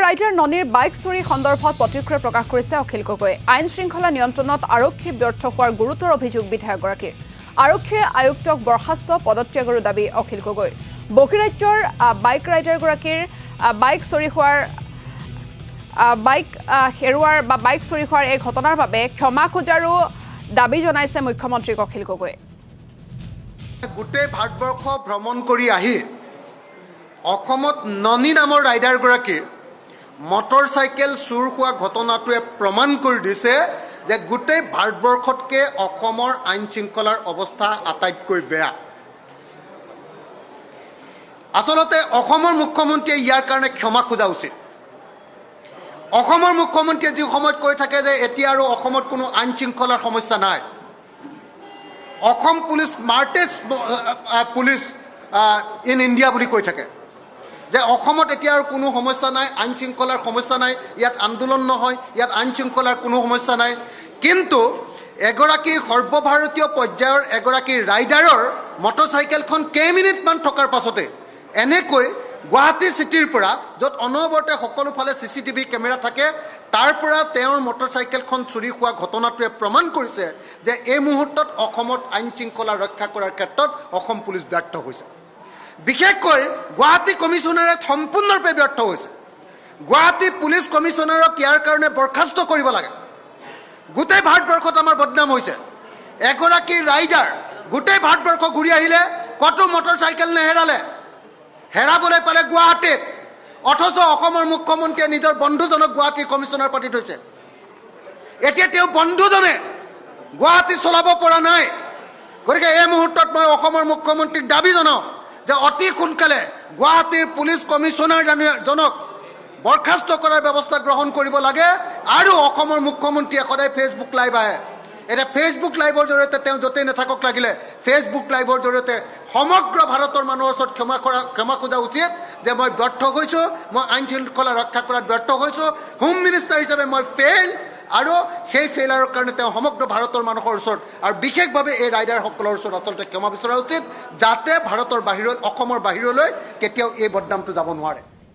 Rider ননীৰ bike চুৰি সন্দৰ্ভত প্ৰতিক্ৰিয়া প্ৰকাশ কৰিছে অখিল গগৈ। আইন শৃংখলা নিয়ন্ত্ৰণত আৰক্ষীৰ ব্যৰ্থ হোৱাৰ গুৰুতৰ অভিযোগ বিধায়কগৰাকীৰ। আৰক্ষীয়ে আয়ুক্তক বৰ্খাস্ত পদত্যাগৰো দাবী অখিল গগৈৰ। বহিৰাজ্যৰ বাইক ৰাইডাৰগৰাকীৰ বাইক চুৰি হোৱাৰ বাইক চুৰি হোৱাৰ এই ঘটনাৰ বাবে ক্ষমা খোজাৰো দাবী জনাইছে মুখ্যমন্ত্ৰীক অখিল গগৈয়ে। গোটেই ভাৰতবৰ্ষ ভ্ৰমণ কৰি আহি অসমত ননী নামৰ ৰাইডাৰগৰাকীৰ মটৰচাইকেল চুৰ হোৱা ঘটনাটোৱে প্ৰমাণ কৰি দিছে যে গোটেই ভাৰতবৰ্ষতকৈ অসমৰ আইন শৃংখলাৰ অৱস্থা আটাইতকৈ বেয়া। আচলতে অসমৰ মুখ্যমন্ত্ৰীয়ে ইয়াৰ কাৰণে ক্ষমা খোজা উচিত। অসমৰ মুখ্যমন্ত্ৰীয়ে যি সময়ত কৈ থাকে যে এতিয়া আৰু অসমত কোনো আইন শৃংখলাৰ সমস্যা নাই, Assam police smartest police in India বুলি কৈ থাকে, যে অসমত এতিয়া আৰু কোনো সমস্যা নাই, আইন শৃংখলাৰ সমস্যা নাই, ইয়াত আন্দোলন নহয়, ইয়াত আইন শৃংখলাৰ কোনো সমস্যা নাই। কিন্তু এগৰাকী সৰ্বভাৰতীয় পৰ্যায়ৰ এগৰাকী ৰাইডাৰৰ মটৰচাইকেলখন কেইমিনিটমান থকাৰ পাছতে এনেকৈ গুৱাহাটী চিটিৰ পৰা, য'ত অনবৰতে সকলোফালে CCTV কেমেৰা থাকে, তাৰ পৰা তেওঁৰ মটৰচাইকেলখন চুৰি হোৱা ঘটনাটোৱে প্ৰমাণ কৰিছে যে এই মুহূৰ্তত অসমত আইন শৃংখলা ৰক্ষা কৰাৰ ক্ষেত্ৰত অসম পুলিচ ব্যৰ্থ হৈছে। বিশেষকৈ গুৱাহাটী কমিশ্যনাৰেট সম্পূৰ্ণৰূপে ব্যৰ্থ হৈছে। গুৱাহাটী পুলিচ কমিশ্যনাৰক ইয়াৰ কাৰণে বৰ্খাস্ত কৰিব লাগে। গোটেই ভাৰতবৰ্ষত আমাৰ বদনাম হৈছে। এগৰাকী ৰাইডাৰ গোটেই ভাৰতবৰ্ষ ঘূৰি আহিলে কতো মটৰচাইকেল নেহেৰালে, হেৰাবলৈ পালে গুৱাহাটীত, অথচ অসমৰ মুখ্যমন্ত্ৰীয়ে নিজৰ বন্ধুজনক গুৱাহাটীৰ কমিশ্যনাৰ পাতি থৈছে। এতিয়া তেওঁ বন্ধুজনে গুৱাহাটী চলাব পৰা নাই। গতিকে এই মুহূৰ্তত মই অসমৰ মুখ্যমন্ত্ৰীক দাবী জনাওঁ যে অতি সোনকালে গুৱাহাটীৰ পুলিচ কমিশ্যনাৰজনক বৰ্খাস্ত কৰাৰ ব্যৱস্থা গ্ৰহণ কৰিব লাগে। আৰু অসমৰ মুখ্যমন্ত্ৰীয়ে সদায় ফেচবুক লাইভ আহে। এতিয়া ফেচবুক লাইভৰ জৰিয়তে তেওঁ য'তেই নাথাকক লাগিলে ফেচবুক লাইভৰ জৰিয়তে সমগ্ৰ ভাৰতৰ মানুহৰ ওচৰত ক্ষমা খোজা উচিত যে মই ব্যৰ্থ হৈছোঁ, মই আইন শৃংখলা ৰক্ষা কৰাত ব্যৰ্থ হৈছোঁ, হোম মিনিষ্টাৰ হিচাপে মই ফেইল, আৰু সেই ফেইলাৰৰ কাৰণে তেওঁ সমগ্ৰ ভাৰতৰ মানুহৰ ওচৰত আৰু বিশেষভাৱে এই ৰাইডাৰসকলৰ ওচৰত আচলতে ক্ষমা বিচৰা উচিত, যাতে ভাৰতৰ বাহিৰত, অসমৰ বাহিৰলৈ কেতিয়াও এই বদনামটো যাব নোৱাৰে।